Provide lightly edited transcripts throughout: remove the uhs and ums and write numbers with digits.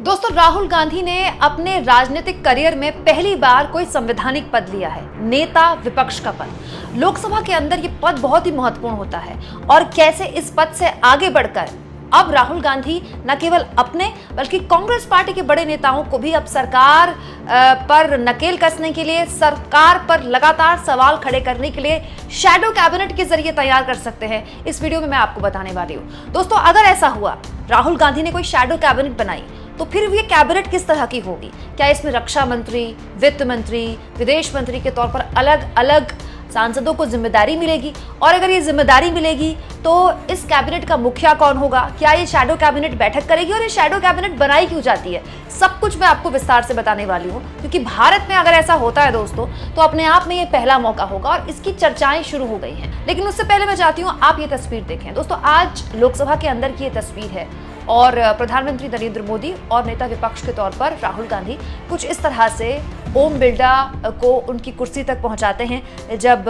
दोस्तों, राहुल गांधी ने अपने राजनीतिक करियर में पहली बार कोई संवैधानिक पद लिया है, नेता विपक्ष का पद। लोकसभा के अंदर ये पद बहुत ही महत्वपूर्ण होता है और कैसे इस पद से आगे बढ़कर अब राहुल गांधी न केवल अपने बल्कि कांग्रेस पार्टी के बड़े नेताओं को भी अब सरकार पर नकेल कसने के लिए, सरकार पर लगातार सवाल खड़े करने के लिए शैडो कैबिनेट के जरिए तैयार कर सकते हैं। इस वीडियो में मैं आपको बताने वाली हूं। दोस्तों, अगर ऐसा हुआ, राहुल गांधी ने कोई शैडो कैबिनेट बनाई, तो फिर ये कैबिनेट किस तरह की होगी? क्या इसमें रक्षा मंत्री, वित्त मंत्री, विदेश मंत्री के तौर पर अलग अलग सांसदों को जिम्मेदारी मिलेगी? और अगर ये जिम्मेदारी मिलेगी तो इस कैबिनेट का मुखिया कौन होगा? क्या ये शैडो कैबिनेट बैठक करेगी और ये शैडो कैबिनेट बनाई क्यों जाती है? सब कुछ मैं आपको विस्तार से बताने वाली हूँ, क्योंकि भारत में अगर ऐसा होता है दोस्तों, तो अपने आप में ये पहला मौका होगा और इसकी चर्चाएं शुरू हो गई हैं। लेकिन उससे पहले मैं चाहती हूँ आप ये तस्वीर देखें। दोस्तों, आज लोकसभा के अंदर की ये तस्वीर है और प्रधानमंत्री नरेंद्र मोदी और नेता विपक्ष के तौर पर राहुल गांधी कुछ इस तरह से ओम बिरला को उनकी कुर्सी तक पहुंचाते हैं जब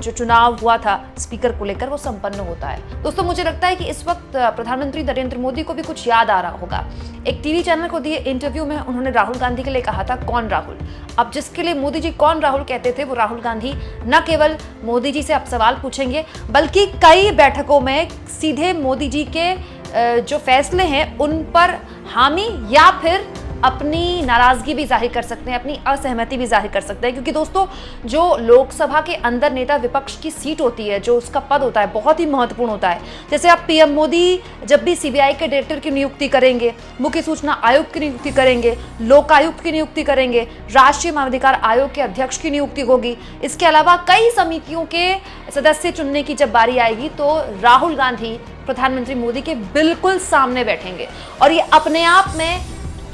जो चुनाव हुआ था स्पीकर को लेकर वो संपन्न होता है। दोस्तों, मुझे लगता है कि इस वक्त प्रधानमंत्री नरेंद्र मोदी को भी कुछ याद आ रहा होगा। एक टीवी चैनल को दिए इंटरव्यू में उन्होंने राहुल गांधी के लिए कहा था, कौन राहुल? अब जिसके लिए मोदी जी कौन राहुल कहते थे, वो राहुल गांधी न केवल मोदी जी से अब सवाल पूछेंगे, बल्कि कई बैठकों में सीधे मोदी जी के जो फैसले हैं उन पर हामी या फिर अपनी नाराजगी भी जाहिर कर सकते हैं, अपनी असहमति भी जाहिर कर सकते हैं। क्योंकि दोस्तों, जो लोकसभा के अंदर नेता विपक्ष की सीट होती है, जो उसका पद होता है, बहुत ही महत्वपूर्ण होता है। जैसे आप पीएम मोदी जब भी सीबीआई के डायरेक्टर की नियुक्ति करेंगे, मुख्य सूचना आयुक्त की नियुक्ति करेंगे, लोकायुक्त की नियुक्ति करेंगे, राष्ट्रीय मानवाधिकार आयोग के अध्यक्ष की नियुक्ति होगी, इसके अलावा कई समितियों के सदस्य चुनने की जब बारी आएगी, तो राहुल गांधी प्रधानमंत्री मोदी के बिल्कुल सामने बैठेंगे। और ये अपने आप में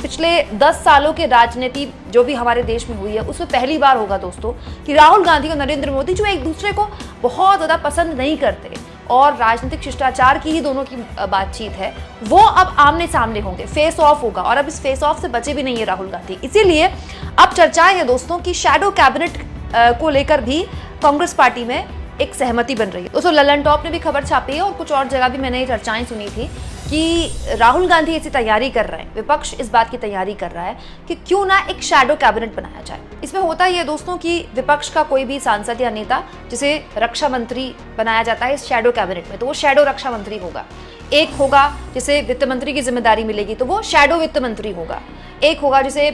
पिछले 10 सालों के राजनीति जो भी हमारे देश में हुई है, उसमें पहली बार होगा दोस्तों कि राहुल गांधी और नरेंद्र मोदी, जो एक दूसरे को बहुत ज़्यादा पसंद नहीं करते और राजनीतिक शिष्टाचार की ही दोनों की बातचीत है, वो अब आमने सामने होंगे, फेस ऑफ होगा। और अब इस फेस ऑफ से बचे भी नहीं है राहुल गांधी। इसीलिए अब चर्चाएं है दोस्तों कि शैडो कैबिनेट को लेकर भी कांग्रेस पार्टी में एक सहमति बन रही है। दोस्तों, ललन टॉप ने भी खबर छापी है और कुछ और जगह भी मैंने ये चर्चाएं सुनी थी कि राहुल गांधी ऐसी तैयारी कर रहे हैं, विपक्ष इस बात की तैयारी कर रहा है कि क्यों ना एक शैडो कैबिनेट बनाया जाए। इसमें होता ही है दोस्तों कि विपक्ष का कोई भी सांसद या नेता जिसे रक्षा मंत्री बनाया जाता है इस शैडो कैबिनेट में, तो वो शैडो रक्षा मंत्री होगा। एक होगा जिसे वित्त मंत्री की जिम्मेदारी मिलेगी, तो वो शैडो वित्त मंत्री होगा। एक होगा जिसे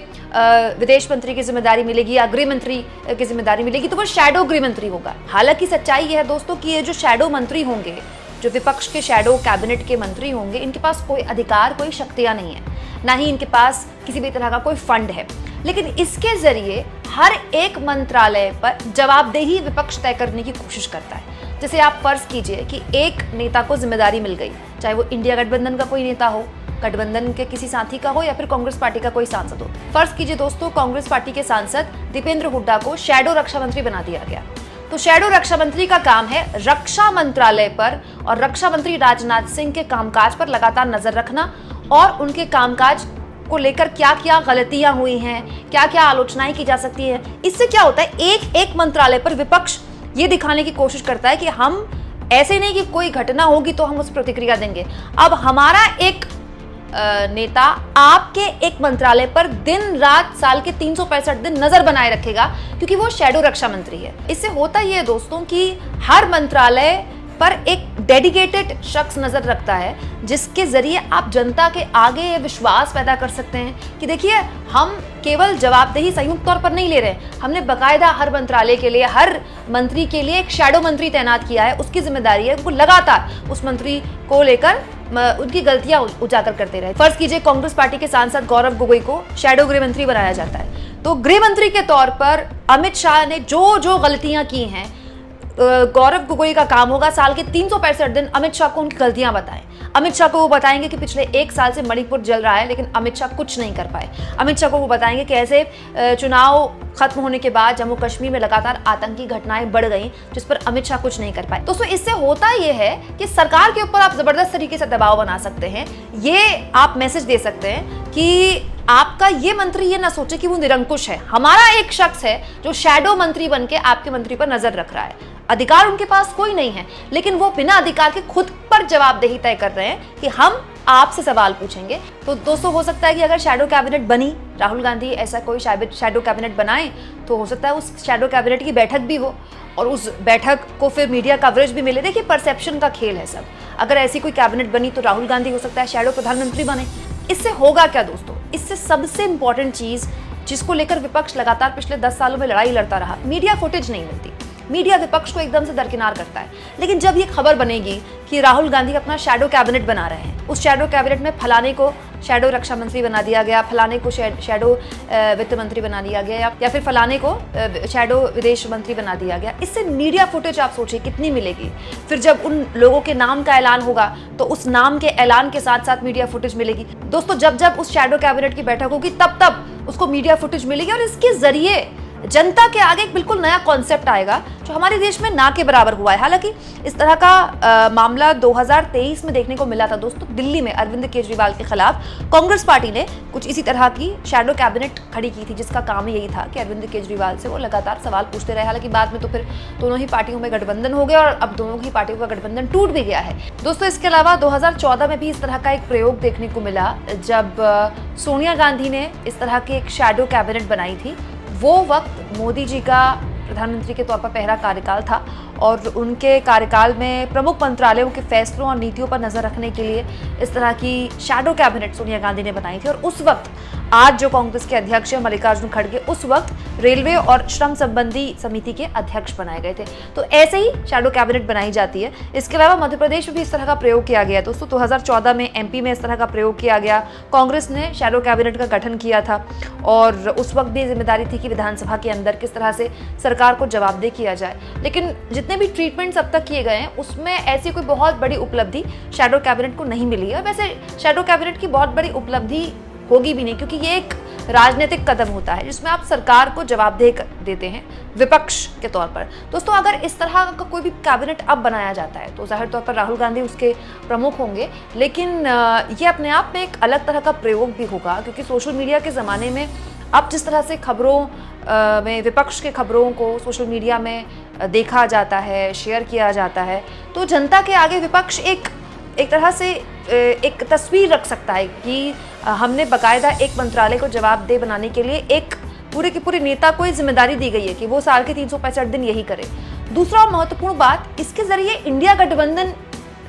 विदेश मंत्री की जिम्मेदारी मिलेगी या गृह मंत्री की जिम्मेदारी मिलेगी, तो वो शैडो गृह मंत्री होगा। हालांकि सच्चाई यह है दोस्तों कि ये जो शैडो मंत्री होंगे, जो विपक्ष के शैडो कैबिनेट के मंत्री होंगे, इनके पास कोई अधिकार, कोई शक्तियां नहीं है, ना ही इनके पास किसी भी तरह का कोई फंड है। लेकिन इसके जरिए हर एक मंत्रालय पर जवाबदेही विपक्ष तय करने की कोशिश करता है। जैसे आप फर्ज कीजिए कि एक नेता को जिम्मेदारी मिल गई, चाहे वो इंडिया गठबंधन का कोई नेता हो, गठबंधन के किसी साथी का हो या फिर कांग्रेस पार्टी का कोई सांसद हो। फर्ज कीजिए दोस्तों, कांग्रेस पार्टी के सांसद दीपेंद्र हुड्डा को शैडो रक्षा मंत्री बना दिया गया। तो शैडो रक्षा मंत्री का काम है रक्षा मंत्रालय पर और रक्षा मंत्री राजनाथ सिंह के कामकाज पर लगातार नजर रखना और उनके कामकाज को लेकर क्या क्या गलतियां हुई हैं, क्या क्या आलोचनाएं की जा सकती हैं। इससे क्या होता है, एक एक मंत्रालय पर विपक्ष ये दिखाने की कोशिश करता है कि हम ऐसे नहीं कि कोई घटना होगी तो हम उस प्रतिक्रिया देंगे। अब हमारा एक नेता आपके एक मंत्रालय पर दिन रात साल के 365 दिन नजर बनाए रखेगा, क्योंकि वो शैडो रक्षा मंत्री है। इससे होता ही है दोस्तों कि हर मंत्रालय पर एक डेडिकेटेड शख्स नजर रखता है, जिसके जरिए आप जनता के आगे ये विश्वास पैदा कर सकते हैं कि देखिए, हम केवल जवाबदेही संयुक्त तौर पर नहीं ले रहे, हमने बकायदा हर मंत्रालय के लिए, हर मंत्री के लिए एक शैडो मंत्री तैनात किया है। उसकी जिम्मेदारी है वो लगातार उस मंत्री को लेकर उनकी गलतियां उजागर करते रहे। फर्ज कीजिए कांग्रेस पार्टी के सांसद गौरव गोगोई को शैडो गृह मंत्री बनाया जाता है, तो गृह मंत्री के तौर पर अमित शाह ने जो जो गलतियां की हैं, गौरव गोगोई का काम होगा साल के 365 दिन अमित शाह को उनकी गलतियां बताएं। अमित शाह को वो बताएंगे कि पिछले 1 साल से मणिपुर जल रहा है, लेकिन अमित शाह कुछ नहीं कर पाए। अमित शाह को वो बताएंगे कि ऐसे चुनाव खत्म होने के बाद जम्मू कश्मीर में लगातार आतंकी घटनाएं बढ़ गई, जिस पर अमित शाह कुछ नहीं कर पाए। दोस्तों, इससे होता यह है कि सरकार के ऊपर आप जबरदस्त तरीके से दबाव बना सकते हैं। ये आप मैसेज दे सकते हैं कि आपका ये मंत्री ये ना सोचे कि वो निरंकुश है, हमारा एक शख्स है जो शैडो मंत्री बनके आपके मंत्री पर नजर रख रहा है। अधिकार उनके पास कोई नहीं है, लेकिन वो बिना अधिकार के खुद पर जवाबदेही तय कर रहे हैं कि हम आपसे सवाल पूछेंगे। तो दोस्तों हो सकता है कि अगर शैडो कैबिनेट बनी, राहुल गांधी ऐसा कोई शैडो कैबिनेट बनाए, तो हो सकता है उस शैडो कैबिनेट की बैठक भी हो और उस बैठक को फिर मीडिया कवरेज भी मिले। देखिए परसेप्शन का खेल है सब। अगर ऐसी कोई कैबिनेट बनी तो राहुल गांधी हो सकता है शैडो प्रधानमंत्री बने। इससे होगा क्या दोस्तों? इससे सबसे इंपॉर्टेंट चीज जिसको लेकर विपक्ष लगातार पिछले 10 सालों में लड़ाई लड़ता रहा, मीडिया फुटेज नहीं मिलती। मीडिया विपक्ष को एकदम से दरकिनार करता है। लेकिन जब ये खबर बनेगी कि राहुल गांधी अपना शैडो कैबिनेट बना रहे हैं, उस शैडो कैबिनेट में फलाने को शैडो रक्षा मंत्री बना दिया गया, फलाने को शैडो वित्त मंत्री बना दिया गया, या फिर फलाने को शैडो विदेश मंत्री बना दिया गया, इससे मीडिया फुटेज आप सोचिए कितनी मिलेगी। फिर जब उन लोगों के नाम का ऐलान होगा तो उस नाम के ऐलान के साथ साथ मीडिया फुटेज मिलेगी। दोस्तों जब जब उस शैडो कैबिनेट की बैठक होगी तब तब उसको मीडिया फुटेज मिलेगी और इसके जरिए जनता के आगे एक बिल्कुल नया कॉन्सेप्ट आएगा जो हमारे देश में ना के बराबर हुआ है। हालांकि इस तरह का मामला 2023 में देखने को मिला था दोस्तों। दिल्ली में अरविंद केजरीवाल के खिलाफ कांग्रेस पार्टी ने कुछ इसी तरह की शैडो कैबिनेट खड़ी की थी, जिसका काम यही था कि अरविंद केजरीवाल से वो लगातार सवाल पूछते रहे। हालांकि बाद में तो फिर दोनों ही पार्टियों में गठबंधन हो गया और अब दोनों ही पार्टियों का गठबंधन टूट भी गया है दोस्तों। इसके अलावा 2014 में भी इस तरह का एक प्रयोग देखने को मिला जब सोनिया गांधी ने इस तरह की एक शैडो कैबिनेट बनाई थी। वो वक्त मोदी जी का प्रधानमंत्री के तौर पर पहला कार्यकाल था और उनके कार्यकाल में प्रमुख मंत्रालयों के फैसलों और नीतियों पर नजर रखने के लिए इस तरह की शैडो कैबिनेट सोनिया गांधी ने बनाई थी। और उस वक्त आज जो कांग्रेस के अध्यक्ष हैं मल्लिकार्जुन खड़गे, उस वक्त रेलवे और श्रम संबंधी समिति के अध्यक्ष बनाए गए थे। तो ऐसे ही शैडो कैबिनेट बनाई जाती है। इसके अलावा मध्य प्रदेश में भी इस तरह का प्रयोग किया गया दोस्तों। 2014 में एमपी में इस तरह का प्रयोग किया गया। कांग्रेस ने शैडो कैबिनेट का गठन किया था और उस वक्त भी जिम्मेदारी थी कि विधानसभा के अंदर किस तरह से सरकार को जवाबदेह किया जाए। लेकिन जितने भी ट्रीटमेंट्स अब तक किए गए हैं उसमें ऐसी कोई बहुत बड़ी उपलब्धि शैडो कैबिनेट को नहीं मिली है। वैसे शैडो कैबिनेट की बहुत बड़ी उपलब्धि होगी भी नहीं, क्योंकि ये एक राजनीतिक कदम होता है जिसमें आप सरकार को जवाबदेह देते हैं विपक्ष के तौर पर। दोस्तों अगर इस तरह का कोई भी कैबिनेट अब बनाया जाता है तो जाहिर तौर पर राहुल गांधी उसके प्रमुख होंगे, लेकिन ये अपने आप में एक अलग तरह का प्रयोग भी होगा, क्योंकि सोशल मीडिया के ज़माने में अब जिस तरह से खबरों में विपक्ष के खबरों को सोशल मीडिया में देखा जाता है, शेयर किया जाता है, तो जनता के आगे विपक्ष एक तरह से एक तस्वीर रख सकता है कि हमने बाकायदा एक मंत्रालय को जवाबदेह बनाने के लिए एक पूरे की पूरी नेता को जिम्मेदारी दी गई है कि वो साल के 365 दिन यही करे। दूसरा महत्वपूर्ण बात, इसके जरिए इंडिया गठबंधन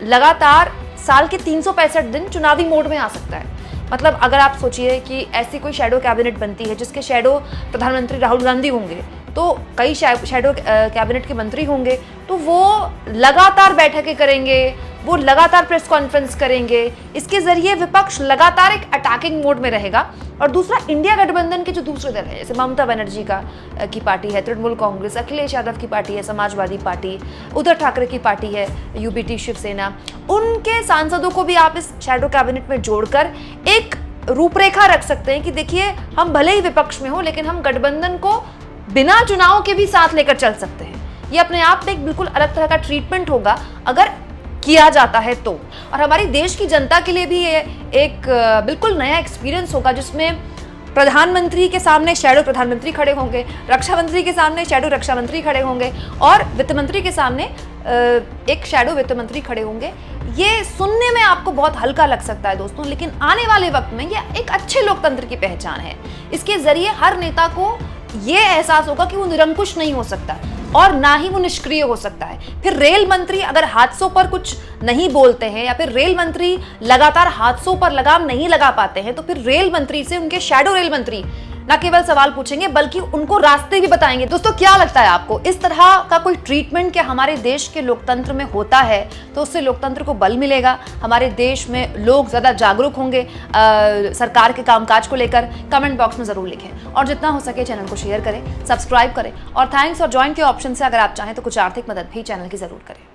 लगातार साल के 365 दिन चुनावी मोड में आ सकता है। मतलब अगर आप सोचिए कि ऐसी कोई शैडो कैबिनेट बनती है जिसके शैडो प्रधानमंत्री राहुल गांधी होंगे, तो कई शैडो कैबिनेट के मंत्री होंगे, तो वो लगातार बैठकें करेंगे, वो लगातार प्रेस कॉन्फ्रेंस करेंगे। इसके जरिए विपक्ष लगातार एक अटैकिंग मोड में रहेगा। और दूसरा, इंडिया गठबंधन के जो दूसरे दल है, जैसे ममता बनर्जी की पार्टी है तृणमूल कांग्रेस, अखिलेश यादव की पार्टी है समाजवादी पार्टी, उद्धव ठाकरे की पार्टी है यूबीटी शिवसेना, उनके सांसदों को भी आप इस शैडो कैबिनेट में जोड़कर एक रूपरेखा रख सकते हैं कि देखिए हम भले ही विपक्ष में हो लेकिन हम गठबंधन को बिना चुनाव के भी साथ लेकर चल सकते हैं। ये अपने आप में एक बिल्कुल अलग तरह का ट्रीटमेंट होगा अगर किया जाता है तो। और हमारी देश की जनता के लिए भी ये एक बिल्कुल नया एक्सपीरियंस होगा, जिसमें प्रधानमंत्री के सामने शैडो प्रधानमंत्री खड़े होंगे, रक्षा मंत्री के सामने शैडो रक्षा मंत्री खड़े होंगे और वित्त मंत्री के सामने एक शैडो वित्त मंत्री खड़े होंगे। ये सुनने में आपको बहुत हल्का लग सकता है दोस्तों, लेकिन आने वाले वक्त में ये एक अच्छे लोकतंत्र की पहचान है। इसके जरिए हर नेता को ये एहसास होगा कि वो निरंकुश नहीं हो सकता और ना ही वो निष्क्रिय हो सकता है। फिर रेल मंत्री अगर हादसों पर कुछ नहीं बोलते हैं या फिर रेल मंत्री लगातार हादसों पर लगाम नहीं लगा पाते हैं, तो फिर रेल मंत्री से उनके शैडो रेल मंत्री न केवल सवाल पूछेंगे बल्कि उनको रास्ते भी बताएंगे। दोस्तों क्या लगता है आपको, इस तरह का कोई ट्रीटमेंट क्या हमारे देश के लोकतंत्र में होता है तो उससे लोकतंत्र को बल मिलेगा, हमारे देश में लोग ज्यादा जागरूक होंगे सरकार के कामकाज को लेकर? कमेंट बॉक्स में जरूर लिखें और जितना हो सके चैनल को शेयर करें, सब्सक्राइब करें और थैंक्स और ज्वाइन के ऑप्शन से अगर आप चाहें तो कुछ आर्थिक मदद भी चैनल की जरूर करें।